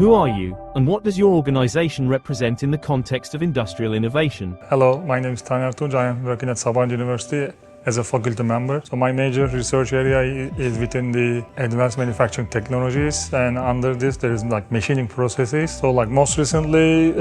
Who are you, and what does your organization represent in the context of industrial innovation? Hello, my name is Tunç. I am working at Sabancı University as a faculty member. So my major research area is within the advanced manufacturing technologies, and under this there is like machining processes. So like most recently,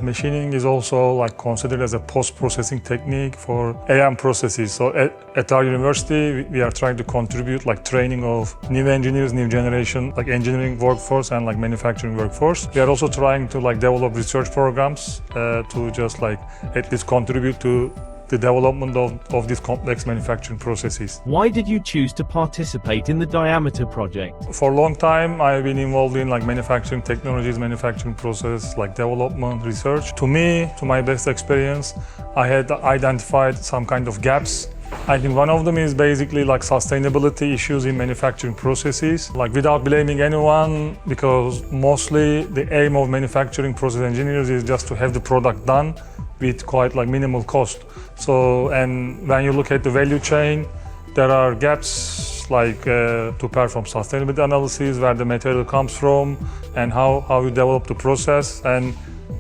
machining is also like considered as a post-processing technique for AM processes. So at our university, we are trying to contribute like training of new engineers, new generation, like engineering workforce and like manufacturing workforce. We are also trying to like develop research programs to just like at least contribute to the development of these complex manufacturing processes. Why did you choose to participate in the Diameter project? For a long time, I've been involved in like manufacturing technologies, manufacturing process, like development, research. To me, to my best experience, I had identified some kind of gaps. I think one of them is basically like sustainability issues in manufacturing processes, like without blaming anyone, because mostly the aim of manufacturing process engineers is just to have the product done with quite like minimal cost. So, and when you look at the value chain, there are gaps like to perform sustainability analysis, where the material comes from and how you develop the process. And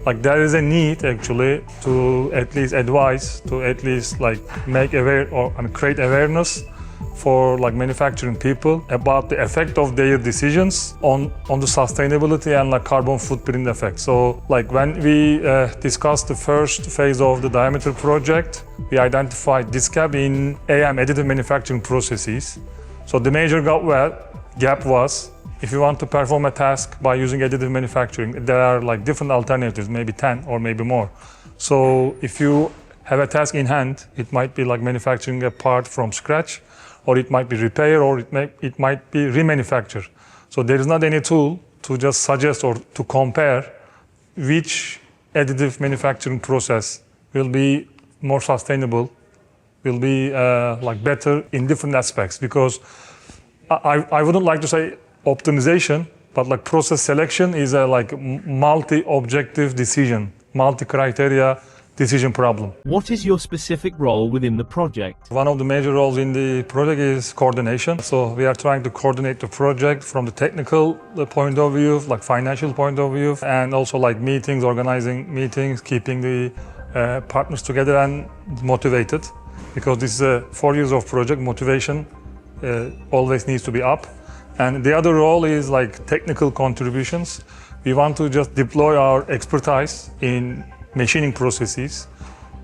like there is a need actually to at least advise, to at least like make aware or create awareness for like manufacturing people about the effect of their decisions on the sustainability and like carbon footprint effect. So like when we discussed the first phase of the Diameter project, we identified this gap in AM additive manufacturing processes. So the major gap was, if you want to perform a task by using additive manufacturing, there are like different alternatives, maybe 10 or maybe more. So if you have a task in hand, it might be like manufacturing a part from scratch, or it might be repair, or it might be remanufacture. So there is not any tool to just suggest or to compare which additive manufacturing process will be more sustainable, will be like better in different aspects. Because I wouldn't like to say optimization, but like process selection is a like multi-objective decision, multi-criteria decision problem. What is your specific role within the project? One of the major roles in the project is coordination. So we are trying to coordinate the project from the technical point of view, like financial point of view, and also like meetings, organizing meetings, keeping the partners together and motivated. Because this is a 4 years of project, motivation always needs to be up. And the other role is like technical contributions. We want to just deploy our expertise in machining processes.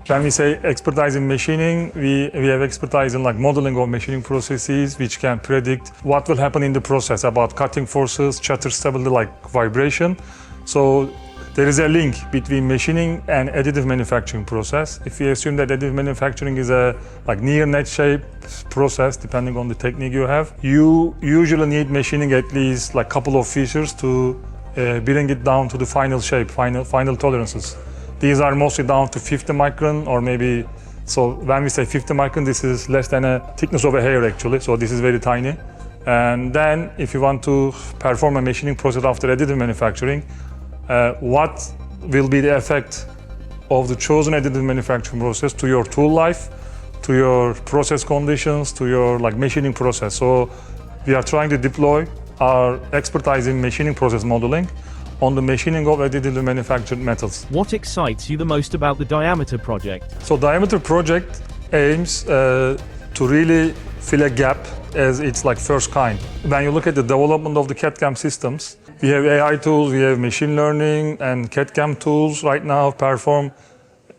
When we say expertise in machining, we have expertise in like modeling of machining processes, which can predict what will happen in the process about cutting forces, shutter stability, like vibration. So there is a link between machining and additive manufacturing process. If you assume that additive manufacturing is a like near net shape process, depending on the technique you have, you usually need machining at least like couple of features to bring it down to the final shape, final tolerances. These are mostly down to 50 micron or maybe, so when we say 50 micron, this is less than a thickness of a hair actually, so this is very tiny. And then if you want to perform a machining process after additive manufacturing, what will be the effect of the chosen additive manufacturing process to your tool life, to your process conditions, to your like machining process. So we are trying to deploy our expertise in machining process modeling on the machining of additively manufactured metals. What excites you the most about the Diameter project? So Diameter project aims to really fill a gap as it's like first kind. When you look at the development of the CAD/CAM systems, we have AI tools, we have machine learning and CAD/CAM tools right now perform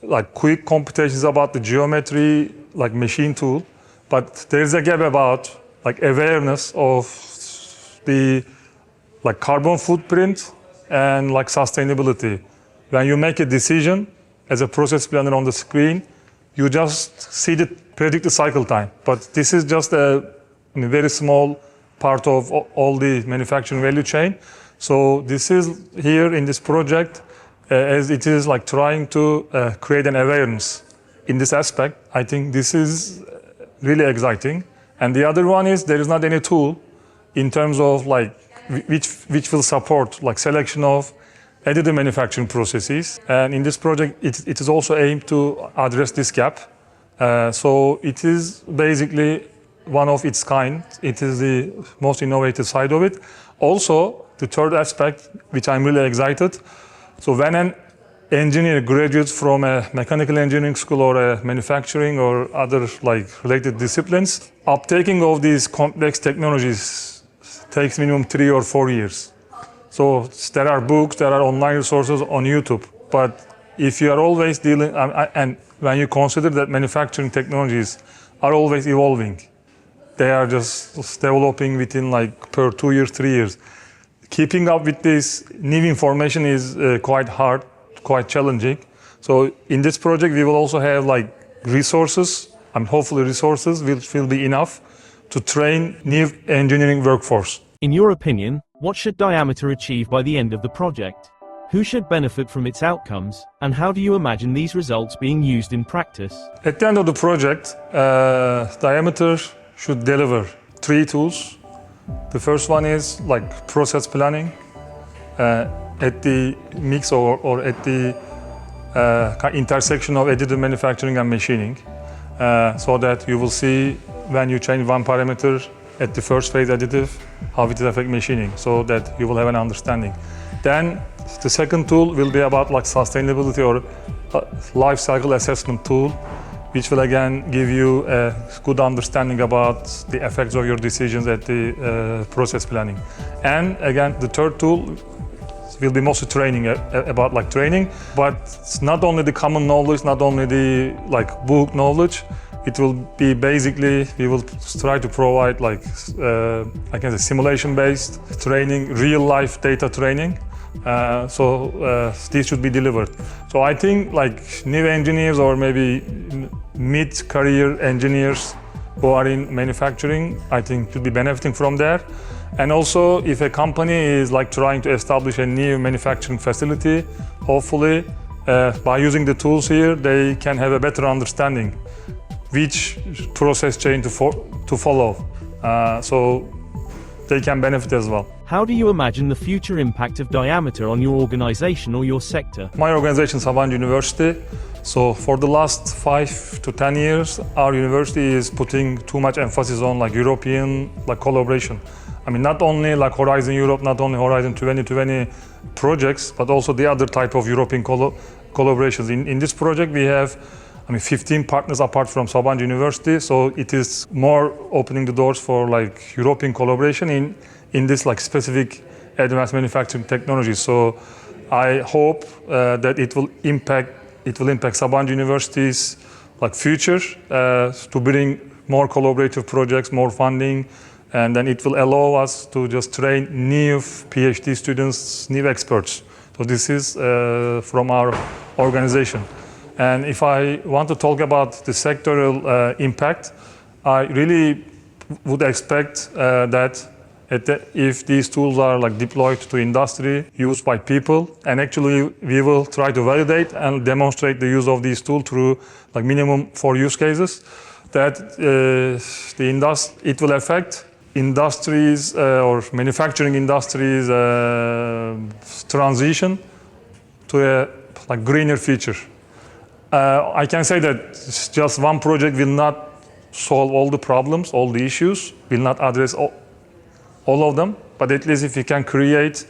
like quick computations about the geometry, like machine tool. But there's a gap about like awareness of the like carbon footprint and like sustainability. When you make a decision as a process planner on the screen, you just see the predicted cycle time. But this is just a very small part of all the manufacturing value chain. So this is here in this project, as it is like trying to create an awareness in this aspect. I think this is really exciting. And the other one is there is not any tool in terms of like which will support like selection of additive manufacturing processes. And in this project, it is also aimed to address this gap. So it is basically one of its kind. It is the most innovative side of it. Also, the third aspect, which I'm really excited. So when an engineer graduates from a mechanical engineering school or a manufacturing or other like related disciplines, uptaking of these complex technologies takes minimum 3 or 4 years. So there are books, there are online resources on YouTube, but if you are always dealing, and when you consider that manufacturing technologies are always evolving, they are just developing within like per 2 years, 3 years. Keeping up with this new information is quite hard, quite challenging. So in this project, we will also have like resources, and hopefully resources will be enough to train new engineering workforce. In your opinion, what should Diameter achieve by the end of the project? Who should benefit from its outcomes, and how do you imagine these results being used in practice? At the end of the project, Diameter should deliver 3 tools. The first one is like process planning at the mix or at the intersection of additive manufacturing and machining, so that you will see when you change one parameter at the first phase additive, how it will affect machining, so that you will have an understanding. Then the second tool will be about like sustainability or life cycle assessment tool, which will again give you a good understanding about the effects of your decisions at the process planning. And again, the third tool will be mostly training, about like training, but it's not only the common knowledge, not only the like book knowledge. It will be basically, we will try to provide like, I can say simulation-based training, real-life data training. So these should be delivered. So I think like new engineers or maybe mid-career engineers who are in manufacturing, I think should be benefiting from there. And also if a company is like trying to establish a new manufacturing facility, hopefully by using the tools here, they can have a better understanding which process chain to follow, so they can benefit as well. How do you imagine the future impact of Diameter on your organization or your sector? My organization, Sabancı University, so for the last 5 to 10 years, our university is putting too much emphasis on like European like collaboration. I mean, not only like Horizon Europe, not only Horizon 2020 projects, but also the other type of European collaborations. In this project, we have 15 partners apart from Sabancı University, so it is more opening the doors for like European collaboration in this like specific advanced manufacturing technology. So I hope that it will impact Sabancı University's like future to bring more collaborative projects, more funding, and then it will allow us to just train new PhD students, new experts. So this is from our organization. And if I want to talk about the sectoral impact, I really would expect that if these tools are like deployed to industry, used by people, and actually we will try to validate and demonstrate the use of these tools through like minimum 4 use cases, that it will affect industries or manufacturing industries transition to a like greener future. I can say that just one project will not solve all the problems, all the issues, will not address all of them, but at least if we can create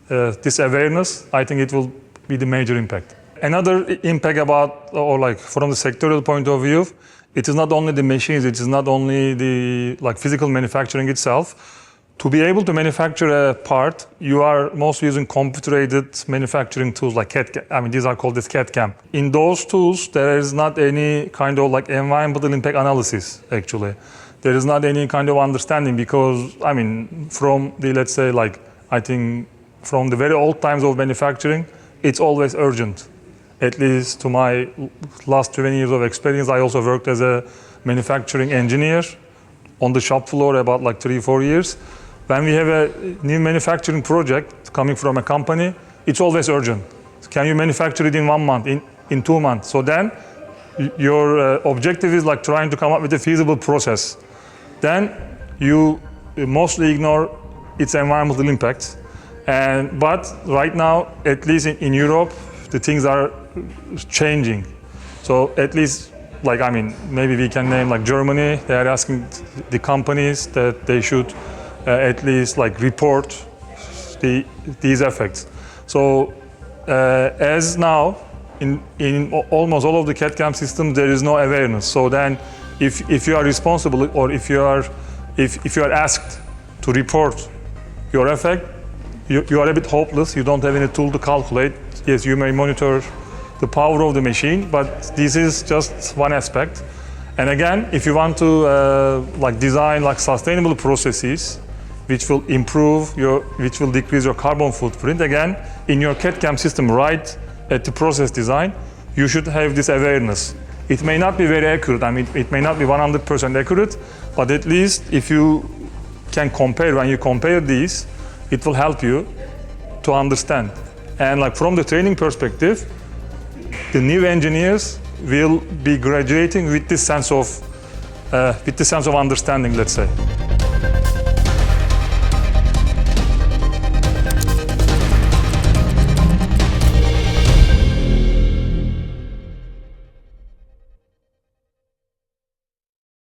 this awareness, I think it will be the major impact. Another impact about, or like from the sectoral point of view, it is not only the machines, it is not only the like physical manufacturing itself. To be able to manufacture a part, you are mostly using computer-aided manufacturing tools like CAD. These are called as CAD/CAM. In those tools, there is not any kind of like environmental impact analysis, actually. There is not any kind of understanding because, from the, let's say, like, I think from the very old times of manufacturing, it's always urgent. At least to my last 20 years of experience, I also worked as a manufacturing engineer on the shop floor about like 3-4 years. When we have a new manufacturing project coming from a company, it's always urgent. Can you manufacture it in 1 month, in 2 months? So then your objective is like trying to come up with a feasible process. Then you mostly ignore its environmental impact. But right now, at least in Europe, the things are changing. So at least, like, maybe we can name like Germany. They are asking the companies that they should at least like report these effects. So as now, in almost all of the CAD/CAM systems, there is no awareness. So then, if you are responsible, or if you are asked to report your effect, you are a bit hopeless. You don't have any tool to calculate. Yes, you may monitor the power of the machine, but this is just one aspect. And again, if you want to design sustainable processes, which will which will decrease your carbon footprint, again, in your CAD/CAM system, right at the process design, you should have this awareness. It may not be very accurate. I mean, it may not be 100% accurate, but at least if you can compare, when you compare these, it will help you to understand. And from the training perspective, the new engineers will be graduating with this sense of understanding, let's say.